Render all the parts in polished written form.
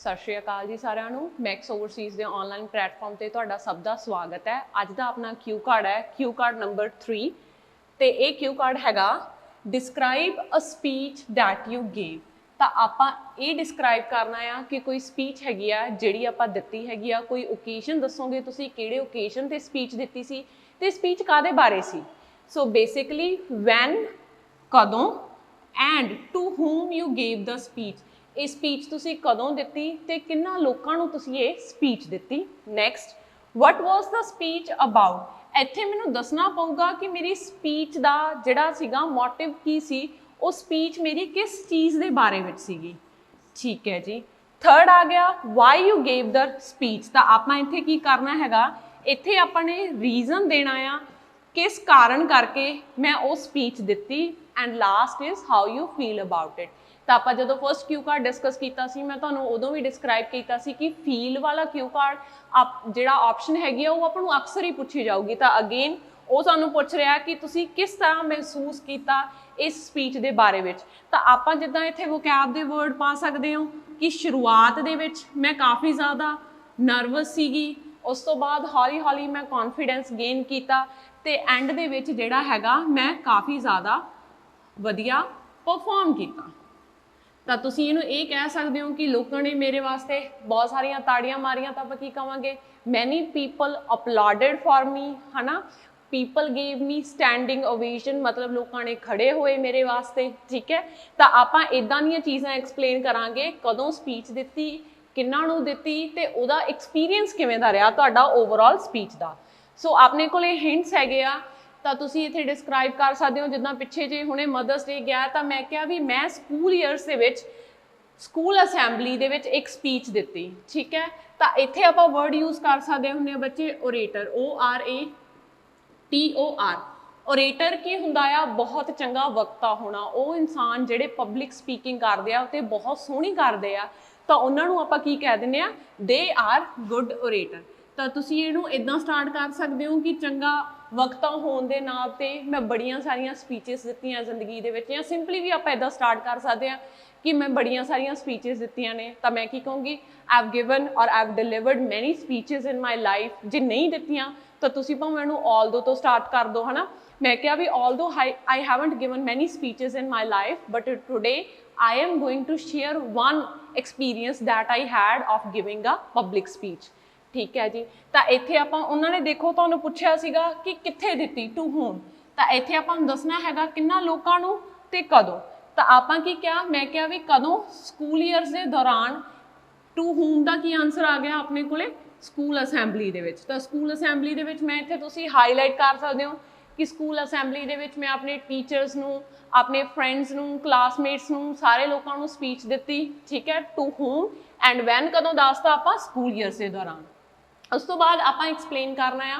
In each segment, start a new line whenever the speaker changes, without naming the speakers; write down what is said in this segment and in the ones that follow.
सत श्री अकाल जी सारिਆਂ ਨੂੰ मैक्स ओवरसीज़ के ऑनलाइन प्लेटफॉर्म पर तुहाडा सब का स्वागत है। अज का अपना क्यू कार्ड है क्यू कार्ड नंबर 3 तो ये क्यू कार्ड हैगा describe a speech that you gave. तो आपां ये डिस्क्राइब करना है कि कोई स्पीच हैगी आ जिहड़ी आपां दित्ती हैगी आ, कोई ओकेजन दसोगे तुसीं किहड़े ओकेजन ते स्पीच दित्ती सी ते स्पीच काहदे बारे सी। सो बेसिकली वैन कदों and to whom you gave the speech. ये स्पीच तुसी कदों दित्ती ते किन्ना लोकां नूं तुसी ये स्पीच दित्ती। Next what was the speech about. इत्थे मैनूं दसना पऊगा कि मेरी स्पीच दा जिहड़ा सीगा मोटिव की सी, वो स्पीच मेरी किस चीज़ के बारे में सीगी। ठीक है जी। थर्ड आ गया why you gave the speech. तो आपां इत्थे की करना हैगा, इत्थे आपां ने रीजन देना आ किस कारण करके मैं वो स्पीच दित्ती। And last is how you feel about it. तो आप जो फर्स्ट क्यू कार्ड डिस्कस किया मैं तुहानूं उदों भी डिस्क्राइब किया कि फील वाला क्यू कार्ड आप जिहड़ा ऑप्शन हैगी वो आपनूं अक्सर ही पूछी जाऊगी। तो अगेन वो सानूं पुछ रहा कि तुसीं किस तरह महसूस किया इस स्पीच के बारे में। तो आप जिद्दां इत्थे वोकैब दे वर्ड पा सकते हो कि शुरुआत दे विच मैं काफ़ी ज़्यादा नर्वस सीगी, उस तो बाद हौली हौली मैं कॉन्फिडेंस गेन किया ते एंड दे विच जिहड़ा हैगा मैं काफ़ी ज़्यादा वधिया परफॉर्म किया। तो तुसीं इहनूं ये कह सकते हो कि लोगों ने मेरे वास्ते बहुत सारिया ताड़ियां मारियां। तो आप की कहांगे मैनी पीपल अपलॉडिड फॉर मी, है ना। People gave me standing ovation, मतलब लोगों ने खड़े हुए मेरे वास्ते। ठीक है। तो आप इदां दीयां चीज़ां एक्सप्लेन करांगे कदों स्पीच दित्ती, किन्ना नूं दित्ती ते उहदा एक्सपीरियंस किवें दा रहा तुहाडा ओवरऑल स्पीच दा। सो अपने कोले हिंट्स हैगे आ तो तुसीं इत्थे डिस्क्राइब कर सकते हो। जिद्दां पिछे जे हुणे मदर्स डे गया तो मैं क्या भी मैं स्कूल ईयर्स दे विच स्कूल असैंबली दे विच एक स्पीच दित्ती। ठीक है। तो इत्थे आपां वर्ड यूज़ कर सकते हुणे बच्चे ओरेटर, ORATOR। ओरेटर की हुंदा आ बहुत चंगा वक्ता होना, वो इंसान जिहड़े पब्लिक स्पीकिंग करदे आ ते बहुत सोहनी करदे आ तो उन्हां नूं आपां की कह दिंदे आ दे आर गुड ओरेटर। तो तुसीं इहनूं इदां स्टार्ट कर सकते हो कि चंगा वक्ता होने के नाम पर मैं बड़िया सारिया स्पीचिस दित्तियां जिंदगी दे विच, या सिंपली भी आप इदां स्टार्ट कर सकते हैं कि मैं बड़िया सारिया स्पीचिस दित्तियां ने। तो मैं की कहूँगी आई हैव गिवन और I have delivered many speeches in my life. जे नहीं दित्तियां तो तुसीं भावें इहनूं ऑल दो तो स्टार्ट कर दो, है ना। मैं क्या भी although I haven't given many speeches in my life but today I am going to share one experience that I had of giving a public speech. ठीक है जी। तो इत्थे आपां उन्होंने देखो तुहानूं पुछया सीगा कि कित्थे दित्ती, टू होम। तो इत्थे आपां दसना हैगा किन्ना लोकां नूं ते कदों। तो आपां की क्या मैं क्या भी कदों स्कूल ईयर्स के दौरान। टू होम का की आंसर आ गया अपने कोले स्कूल असैंबली दे विच। तो स्कूल असैंबली दे विच मैं इत्थे तुसीं हाईलाइट कर सकते हो कि स्कूल असैंबली दे विच मैं अपने टीचर्स नूं, अपने फ्रेंड्स नूं, क्लासमेट्स नूं, सारे लोकां नूं स्पीच दित्ती। ठीक है। टू होम एंड वैन कदों दसदा आपां स्कूल ईयर्स के दौरान। उस तो बाद आप एक्सप्लेन करना है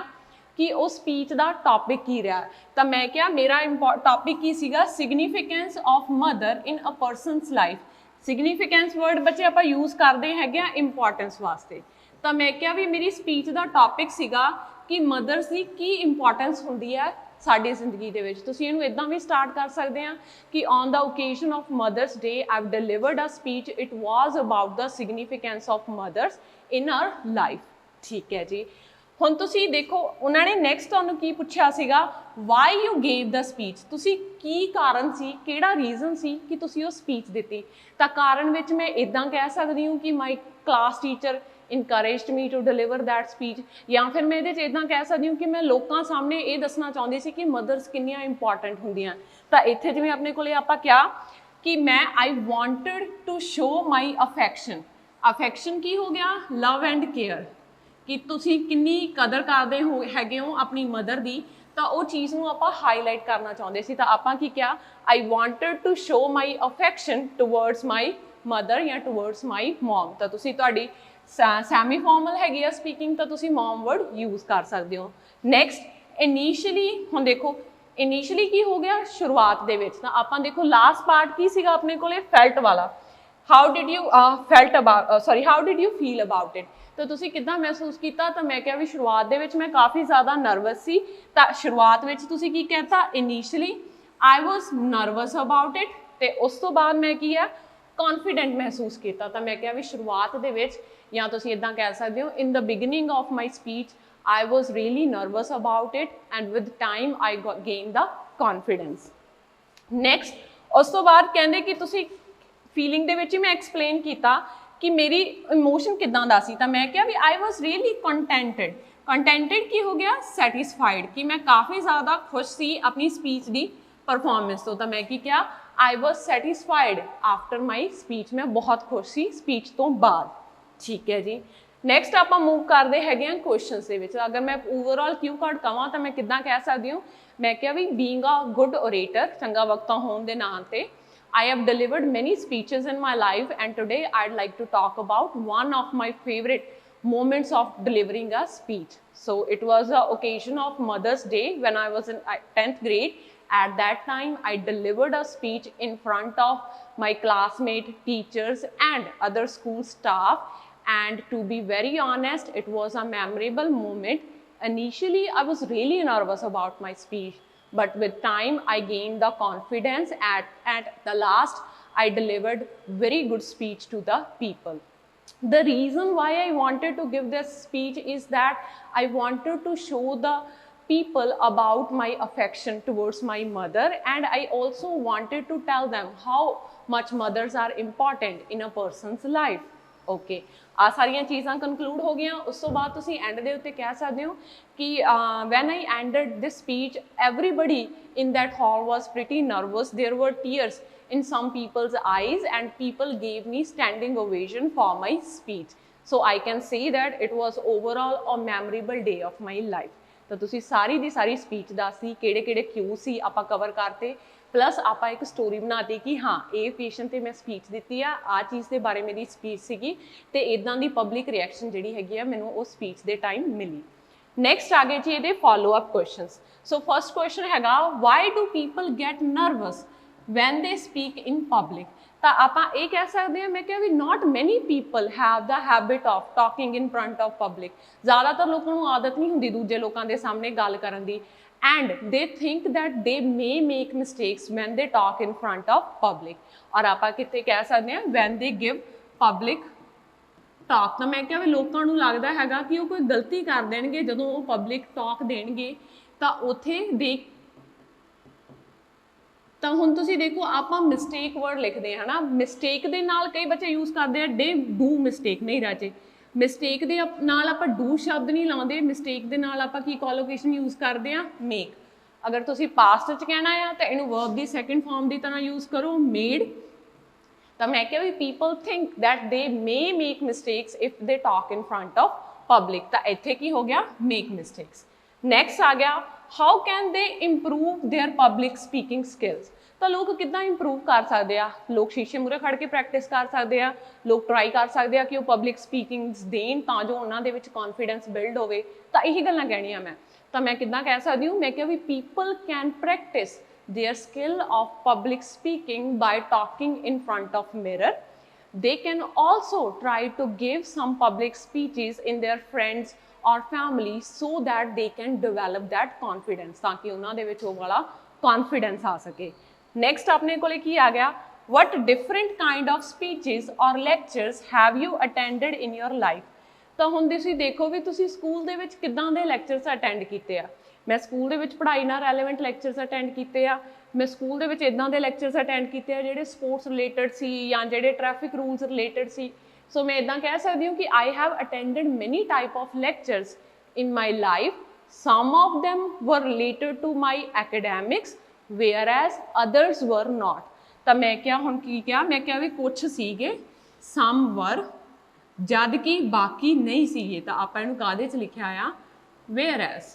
कि उस स्पीच का टॉपिक की रहा। तो मैं क्या मेरा टॉपिक की सीगा significance of mother in a person's life. Significance word बच्चे आप यूज़ करते हैं इंपॉर्टेंस वास्ते। तो मैं क्या भी मेरी स्पीच का टॉपिक सीगा कि मदर्स की इंपॉर्टेंस होंदी है साडी जिंदगी दे विच। तुसीं इहनूं इदां भी स्टार्ट कर सकते हैं कि on the occasion of mother's day I have delivered a speech, it was about the significance of mothers in our life. ठीक है जी। हुण तुसीं देखो उन्होंने नैक्सट तुहानूं की पुछया सीगा why you gave the speech. तुसीं की कारण सी, किहड़ा रीजन सी कि तुसीं वो स्पीच दित्ती। तो कारण विच मैं इदां कह सकती हूँ कि my class teacher encouraged me to deliver that speech, या फिर मैं ये इदां कह सकती हूँ कि मैं लोगों सामने ये दसना चाहती सी कि मदर्स कितनियां इंपॉर्टेंट होंदियां। तो इत्थे जिवें अपने कोले आपां क्या कि मैं आई वॉन्टड टू शो माई अफैक्शन। अफैक्शन की हो गया लव एंड केयर कि तुसीं किन्नी कदर करदे हो हैगे हो अपनी मदर दी। तो वो चीज़ नूं आपां हाईलाइट करना चाहते सी। तो आपां की क्या I wanted to show my affection towards my mother या टूवर्ड्स माई मॉम। तो तुसीं तुहाडी सैमी फॉर्मल हैगी आ स्पीकिंग तो तुसीं मॉम वर्ड यूज़ कर सकते हो। नैक्सट इनीशियली हुण देखो इनीशियली की हो गया शुरुआत दे विच। तो आपां देखो लास्ट पार्ट की सीगा अपने कोले फैल्ट वाला। How did you felt about sorry how did you feel about it. तो तुसीं किद्दां महसूस किया। तो मैं क्या भी शुरुआत दे विच मैं काफ़ी ज़्यादा नर्वस सी। तो शुरुआत विच तुसीं की कहता initially I was nervous about it. तो उस तो बाद मैं की है कॉन्फिडेंट महसूस किया। तो मैं क्या भी शुरुआत दे विच या तुसीं इदां कह सकते हो, in the beginning of my speech I was really nervous about it and with time I gain the confidence. Next उस तो बाद कहते कि तुसीं फीलिंग दे विच ही मैं एक्सप्लेन किया कि मेरी इमोशन किदां दा सी। तां मैं क्या भी I was really contented. Contented की हो गया सैटिस्फाइड, कि मैं काफ़ी ज़्यादा खुश सी अपनी स्पीच की परफॉर्मेंस तो मैं की क्या I was satisfied after my speech, मैं बहुत खुश सी स्पीच तो बाद। ठीक है जी। नैक्सट आप मूव करते हैं क्वेश्चन के। अगर मैं ओवरऑल क्यू कार्ड कहां तो मैं किदां कह सकती हूँ, मैं क्या भी बीइंग अ गुड ओरेटर, चंगा वक्ता होने के नाम से I have delivered many speeches in my life and today I'd like to talk about one of my favorite moments of delivering a speech. So it was the occasion of Mother's Day when I was in 10th grade. At that time, I delivered a speech in front of my classmates, teachers and other school staff. And to be very honest, it was a memorable moment. Initially, I was really nervous about my speech, but with time, I gained the confidence. At the last, I delivered very good speech to the people. The reason why I wanted to give this speech is that I wanted to show the people about my affection towards my mother, and I also wanted to tell them how much mothers are important in a person's life. Okay आ सारिया चीज़ां conclude हो गई। उस तो बाद तुसी and they उत्ते कह सकते हो कि when I ended this speech everybody in that hall was pretty nervous, there were tears in some people's eyes and people gave me standing ovation for my speech. So I can say that it was overall a memorable day of my life. तो तुसी सारी दी सारी speech दसी किहड़े Q C आपां cover करते, plus आपां एक story बनाती कि हाँ ये ओकेजन ते मैं स्पीच दी आ चीज़ के बारे मेरी स्पीच सीगी ते इदां दी पब्लिक रिएक्शन जिहड़ी हैगी आ मैनूं उस स्पीच के टाइम मिली। नैक्सट आ गए जी ये follow up questions. So first question हैगा why do people get nervous when they speak in public। तो आप ये कह सकते हैं, मैं क्या भी not many people have the habit of talking in front of public। ज़्यादातर लोगों को आदत नहीं होंगी दूजे लोगों के सामने गल करन दी, and they think that they may make mistakes when they talk in front of public। और आप कितने कह सकते हैं when they give public talk। तो मैं क्या भी लोगों को लगता हैगा कि वो कोई गलती कर देंगे जो वो पब्लिक टॉक देंगे तो उत्थे देख तो हुण तुसीं देखो आप मिसटेक वर्ड लिखते हैं ना, मिसटेक के नाल कई बच्चे यूज़ करते हैं डे डू मिसटेक नहीं राजे, मिसटेक के नाल आप डू शब्द नहीं लाते, मिसटेक के नाल आप की कोलोकेशन यूज़ करते हैं मेक। अगर तुसीं पास्ट च कहना है तो इनू वर्ब की सैकेंड फॉर्म की तरह यूज़ करो मेड। तो मैं क्या भी people think that they may make mistakes if they talk in front of public. तो इत्थे की हो गया मेक मिसटेक्स। नैक्सट आ गया how can they improve there public speaking skills. तो लोग कितना इंप्रूव कर सकते हैं, लोग शीशे मूहरे खड़ के प्रैक्टिस कर सकते हैं, लोग ट्राई कर सकते हैं कि वो पब्लिक स्पीकिंग्स देन तो जो उन्होंने कॉन्फिडेंस बिल्ड हो। तो यही गल्लां कहनियां मैं, तो मैं कितना कह सकती हूँ, मैं क्या भी people can practice their skill of public speaking by talking in front of mirror. They can also try to give some public speeches in their friends और family so that they can develop that confidence, ताकि उन्होंने वो वाला confidence आ सके। Next अपने को आ गया what different kind of speeches और lectures have you attended in your life. तो हुण तुसीं देखो भी तुसीं स्कूल दे विच किदां दे लैक्चर्स अटेंड कीते आ। मैं स्कूल दे विच पढ़ाई नाल रैलेवेंट लैक्चर्स अटेंड कीते आ, मैं स्कूल दे विच इदां दे लैक्चर्स अटेंड कीते आ जिहड़े स्पोर्ट्स रिलेटेड सी या जिहड़े ट्रैफिक रूल्स रिलेटेड सी। सो मैं इदां कह सकती हूँ कि I have attended many type of lectures in my life. Some of them were related to my academics whereas others were not। तो मैं क्या हुण की क्या मैं क्या भी कुछ सीगे some were जद कि बाकी नहीं सीगे। तो आप इहनूं काहदे च लिखिया आ whereas।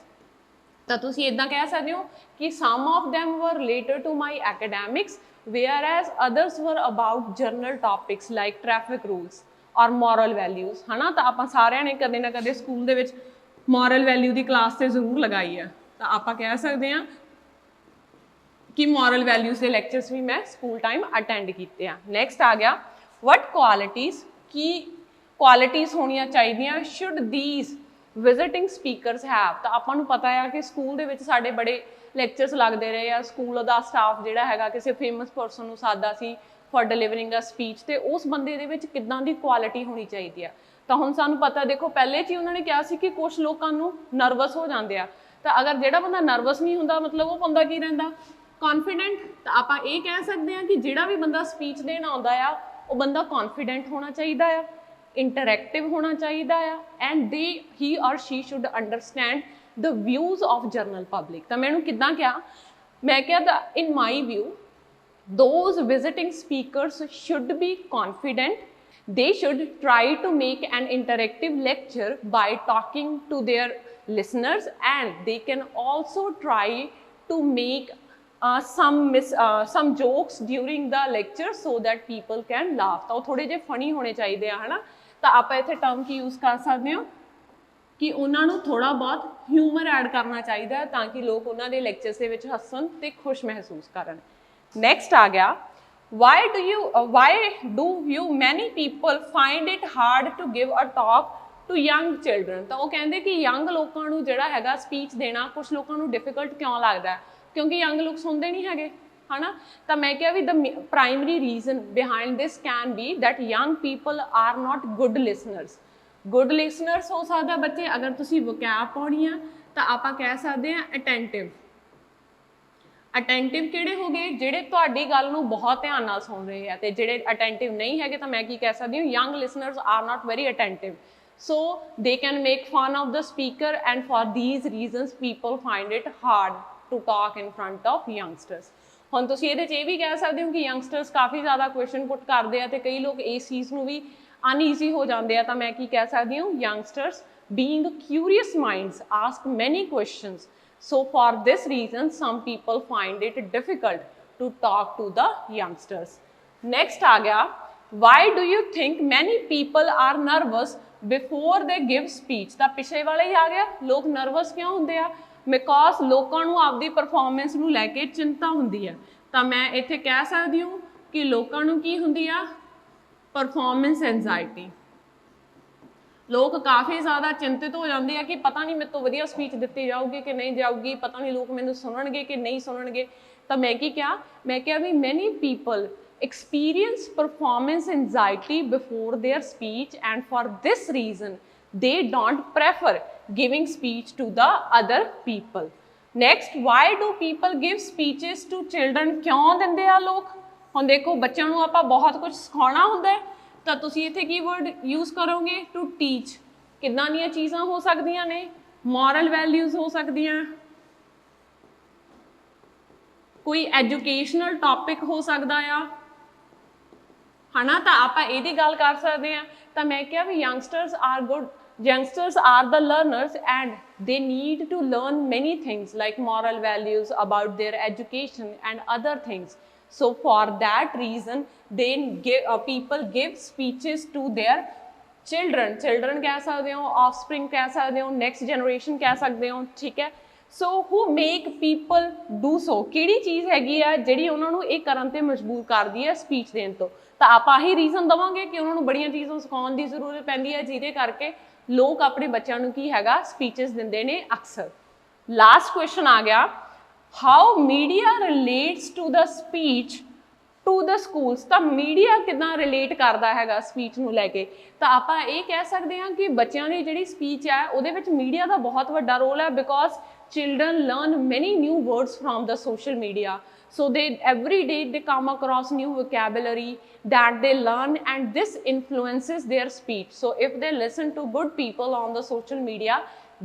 तो तुसीं इदां कह सकते हो कि some of them were related to my academics whereas others were about general topics like traffic rules और moral values, है ना। तो आप सारिਆਂ ने कदे ना कदे स्कूल दे विच moral value की क्लास तो जरूर लगाई है। तो आप कह सकते हैं कि मॉरल वैल्यूज़ के लैक्चर्स भी मैं स्कूल टाइम अटेंड किए हैं। नैक्सट आ गया वट क्वालिटीज़ की क्वालिटीज़ होनिया चाहिए should these visiting speakers have. तो आपको पता है कि स्कूल के साढ़े बड़े लैक्चर्स लगते रहे आ, स्कूल का स्टाफ जोड़ा है किसी फेमस परसन को सादा सी ਫॉर ਡਿਲੀਵਰਿੰਗ ਅ ਸਪੀਚ, ਤੇ ਉਸ ਬੰਦੇ ਦੇ ਵਿੱਚ ਕਿੱਦਾਂ ਦੀ ਕੁਆਲਿਟੀ ਹੋਣੀ ਚਾਹੀਦੀ ਆ। ਤਾਂ ਹੁਣ ਸਾਨੂੰ ਪਤਾ, ਦੇਖੋ ਪਹਿਲੇ 'ਚ ਹੀ ਉਹਨਾਂ ਨੇ ਕਿਹਾ ਸੀ ਕਿ ਕੁਛ ਲੋਕਾਂ ਨੂੰ ਨਰਵਸ ਹੋ ਜਾਂਦੇ ਆ, ਤਾਂ ਅਗਰ ਜਿਹੜਾ ਬੰਦਾ ਨਰਵਸ ਨਹੀਂ ਹੁੰਦਾ ਮਤਲਬ ਉਹ ਬੰਦਾ ਕੀ ਰਹਿੰਦਾ, ਕੌਨਫੀਡੈਂਟ। ਤਾਂ ਆਪਾਂ ਇਹ ਕਹਿ ਸਕਦੇ ਹਾਂ ਕਿ ਜਿਹੜਾ ਵੀ ਬੰਦਾ ਸਪੀਚ ਦੇਣ ਆਉਂਦਾ ਆ ਉਹ ਬੰਦਾ ਕੌਨਫੀਡੈਂਟ ਹੋਣਾ ਚਾਹੀਦਾ ਆ, ਇੰਟਰੈਕਟਿਵ ਹੋਣਾ ਚਾਹੀਦਾ ਆ, and he or she should understand the views of general public. ਤਾਂ ਮੈਨੂੰ ਕਿੱਦਾਂ ਕਿਹਾ, ਮੈਂ ਕਿਹਾ in my view those visiting speakers should be confident. They should try to make an interactive lecture by talking to their listeners, and they can also try to make some jokes during the lecture so that people can laugh. ਤਾਂ ਉਹ ਥੋੜੇ ਜਿਹੇ funny ਹੋਣੇ ਚਾਹੀਦੇ ਆ, ਹਨਾ। ਤਾਂ ਆਪਾਂ ਇੱਥੇ ਟਰਮ ਕੀ ਯੂਜ਼ ਕਰ ਸਕਦੇ ਹਾਂ ਕਿ ਉਹਨਾਂ ਨੂੰ ਥੋੜਾ ਬਹੁਤ ਹਿਊਮਰ ਐਡ ਕਰਨਾ ਚਾਹੀਦਾ ਤਾਂ ਕਿ ਲੋਕ ਉਹਨਾਂ ਦੇ ਲੈਕਚਰਸ ਦੇ ਵਿੱਚ ਹੱਸਣ ਤੇ ਖੁਸ਼ ਮਹਿਸੂਸ ਕਰਨ। Next आ गया, why do you many people find it hard to give a talk to young children? ਤਾਂ ਉਹ ਕਹਿੰਦੇ ਕਿ ਯੰਗ ਲੋਕਾਂ ਨੂੰ ਜਿਹੜਾ ਹੈਗਾ ਸਪੀਚ ਦੇਣਾ ਕੁਝ ਲੋਕਾਂ ਨੂੰ ਡਿਫਿਕਲਟ ਕਿਉਂ ਲੱਗਦਾ ਹੈ, ਕਿਉਂਕਿ ਯੰਗ ਲੋਕ ਸੁਣਦੇ ਨਹੀਂ ਹੈਗੇ, ਹਨਾ। ਤਾਂ ਮੈਂ ਕਿਹਾ ਵੀ the primary reason behind this can be that young people are not good listeners. good listeners ਹੋ ਸਕਦਾ ਬੱਚੇ, ਅਗਰ ਤੁਸੀਂ vocab ਪਾਉਣੀ ਆ ਤਾਂ ਆਪਾਂ ਕਹਿ ਸਕਦੇ ਹਾਂ attentive। ਅਟੈਂਟਿਵ ਕਿਹੜੇ ਹੋ ਗਏ, ਜਿਹੜੇ ਤੁਹਾਡੀ ਗੱਲ ਨੂੰ ਬਹੁਤ ਧਿਆਨ ਨਾਲ ਸੁਣ ਰਹੇ ਆ, ਤੇ ਜਿਹੜੇ ਅਟੈਂਟਿਵ ਨਹੀਂ ਹੈਗੇ ਤਾਂ ਮੈਂ ਕੀ ਕਹਿ ਸਕਦੀ ਹਾਂ, young listeners are not very attentive, so they can make fun of the speaker, and for these reasons people find it hard to talk in front of youngsters. ਹੁਣ ਤੁਸੀਂ ਇਹਦੇ 'ਚ ਇਹ ਵੀ ਕਹਿ ਸਕਦੇ ਹੋ ਕਿ ਯੰਗਸਟਰਸ ਕਾਫੀ ਜ਼ਿਆਦਾ ਕੁਐਸਚਨ ਪੁੱਟ ਕਰਦੇ ਆ ਤੇ ਕਈ ਲੋਕ ਇਸ ਚੀਜ਼ ਨੂੰ ਵੀ ਅਨਈਜ਼ੀ ਹੋ ਜਾਂਦੇ ਆ, ਤਾਂ ਮੈਂ ਕੀ ਕਹਿ ਸਕਦੀ ਹਾਂ, youngsters being curious minds ask many questions. So for this reason, some people find it difficult to talk to the youngsters. Next आ गया, why do you think many people are nervous before they give speech? ਤਾਂ ਪਿਛੇ ਵਾਲਾ ਹੀ ਆ ਗਿਆ, ਲੋਕ nervous ਕਿਉਂ ਹੁੰਦੇ ਆ, ਬਿਕੋਜ਼ ਲੋਕਾਂ ਨੂੰ ਆਪਦੀ ਪਰਫਾਰਮੈਂਸ ਨੂੰ ਲੈ ਕੇ ਚਿੰਤਾ ਹੁੰਦੀ ਹੈ। ਤਾਂ ਮੈਂ ਇੱਥੇ ਕਹਿ ਸਕਦੀ ਹਾਂ ਕਿ ਲੋਕਾਂ ਨੂੰ ਕੀ ਹੁੰਦੀ ਆ, ਪਰਫਾਰਮੈਂਸ ਐਂਜ਼ਾਇਟੀ। ਲੋਕ ਕਾਫੀ ਜ਼ਿਆਦਾ ਚਿੰਤਿਤ ਹੋ ਜਾਂਦੇ ਆ ਕਿ ਪਤਾ ਨਹੀਂ ਮੇਰੇ ਤੋਂ ਵਧੀਆ ਸਪੀਚ ਦਿੱਤੀ ਜਾਊਗੀ ਕਿ ਨਹੀਂ ਜਾਊਗੀ, ਪਤਾ ਨਹੀਂ ਲੋਕ ਮੈਨੂੰ ਸੁਣਨਗੇ ਕਿ ਨਹੀਂ ਸੁਣਨਗੇ। ਤਾਂ ਮੈਂ ਕੀ ਕਿਹਾ, ਮੈਂ ਕਿਹਾ ਵੀ many people experience performance anxiety before their speech, and for this reason they don't prefer giving speech to the other people. Next, why do people give speeches to children? ਕਿਉਂ ਦਿੰਦੇ ਆ ਲੋਕ? ਹੁਣ ਦੇਖੋ ਬੱਚਿਆਂ ਨੂੰ ਆਪਾਂ ਬਹੁਤ ਕੁਝ ਸਿਖਾਉਣਾ ਹੁੰਦਾ ਹੈ, ਤਾਂ ਤੁਸੀਂ ਇੱਥੇ ਕੀ ਵਰਡ ਯੂਜ਼ ਕਰੋਗੇ, ਟੂ ਟੀਚ। ਕਿੱਦਾਂ ਦੀਆਂ ਚੀਜ਼ਾਂ ਹੋ ਸਕਦੀਆਂ ਨੇ, ਮੋਰਲ ਵੈਲਿਊਜ਼ ਹੋ ਸਕਦੀਆਂ, ਕੋਈ ਐਜੂਕੇਸ਼ਨਲ ਟੌਪਿਕ ਹੋ ਸਕਦਾ ਆ, ਹਨਾ। ਤਾਂ ਆਪਾਂ ਇਹਦੀ ਗੱਲ ਕਰ ਸਕਦੇ ਹਾਂ। ਤਾਂ ਮੈਂ ਕਿਹਾ ਵੀ youngsters are good, youngsters are the learners and they need to learn many things like moral values about their education and other things. So for that reason they people give speeches to their children ਕਹਿ ਸਕਦੇ ਹੋ, offspring ਕਹਿ ਸਕਦੇ ਹੋ, next generation ਕਹਿ ਸਕਦੇ ਹੋ, ਠੀਕ ਹੈ। So who make people do so? ਕਿਹੜੀ ਚੀਜ਼ ਹੈਗੀ ਆ ਜਿਹੜੀ ਉਹਨਾਂ ਨੂੰ ਇਹ ਕਰਨ ਤੇ ਮਜਬੂਰ ਕਰਦੀ ਹੈ ਸਪੀਚ ਦੇਣ ਤੋਂ? ਤਾਂ ਆਪਾਂ ਆਹੀ ਰੀਜ਼ਨ ਦੇਵਾਂਗੇ ਕਿ ਉਹਨਾਂ ਨੂੰ ਬੜੀਆਂ ਚੀਜ਼ਾਂ ਸਿਖਾਉਣ ਦੀ ਜ਼ਰੂਰਤ ਪੈਂਦੀ ਹੈ, ਜਿਹਦੇ ਕਰਕੇ ਲੋਕ ਆਪਣੇ ਬੱਚਿਆਂ ਨੂੰ ਕੀ ਹੈਗਾ ਸਪੀਚਸ ਦਿੰਦੇ ਨੇ ਅਕਸਰ। ਲਾਸਟ ਕੁਐਸਚਨ ਆ ਗਿਆ, how media relates to the speech to the schools. ਤਾਂ ਮੀਡੀਆ ਕਿੱਦਾਂ ਰਿਲੇਟ ਕਰਦਾ ਹੈਗਾ ਸਪੀਚ ਨੂੰ ਲੈ ਕੇ? ਤਾਂ ਆਪਾਂ ਇਹ ਕਹਿ ਸਕਦੇ ਹਾਂ ਕਿ ਬੱਚਿਆਂ ਦੀ ਜਿਹੜੀ ਸਪੀਚ ਹੈ ਉਹਦੇ ਵਿੱਚ ਮੀਡੀਆ ਦਾ ਬਹੁਤ ਵੱਡਾ ਰੋਲ ਹੈ, because children learn many new words from the social media, so they every day they come across new vocabulary that they learn, and this influences their speech. So if they listen to good people on the social media,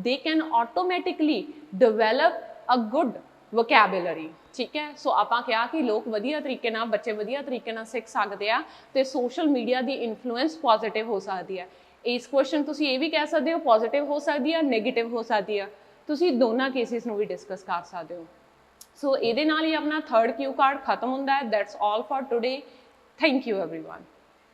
they can automatically develop a good vocabulary, ਠੀਕ ਹੈ। ਸੋ ਆਪਾਂ ਕਿਹਾ ਕਿ ਲੋਕ ਵਧੀਆ ਤਰੀਕੇ ਨਾਲ, ਬੱਚੇ ਵਧੀਆ ਤਰੀਕੇ ਨਾਲ ਸਿੱਖ ਸਕਦੇ ਆ ਤੇ ਸੋਸ਼ਲ ਮੀਡੀਆ ਦੀ ਇਨਫਲੂਐਂਸ ਪੋਜ਼ਿਟਿਵ ਹੋ ਸਕਦੀ ਹੈ। ਇਸ ਕੁਐਸਚਨ ਤੁਸੀਂ ਇਹ ਵੀ ਕਹਿ ਸਕਦੇ ਹੋ ਪੋਜ਼ਿਟਿਵ ਹੋ ਸਕਦੀ ਹੈ, ਨੈਗੇਟਿਵ ਹੋ ਸਕਦੀ ਹੈ, ਤੁਸੀਂ ਦੋਨਾਂ ਕੇਸਿਸ ਨੂੰ ਵੀ ਡਿਸਕਸ ਕਰ ਸਕਦੇ ਹੋ। ਸੋ ਇਹਦੇ ਨਾਲ ਹੀ ਆਪਣਾ ਥਰਡ ਕਿਊ ਕਾਰਡ ਖਤਮ ਹੁੰਦਾ ਹੈ। That's all for today. Thank you everyone.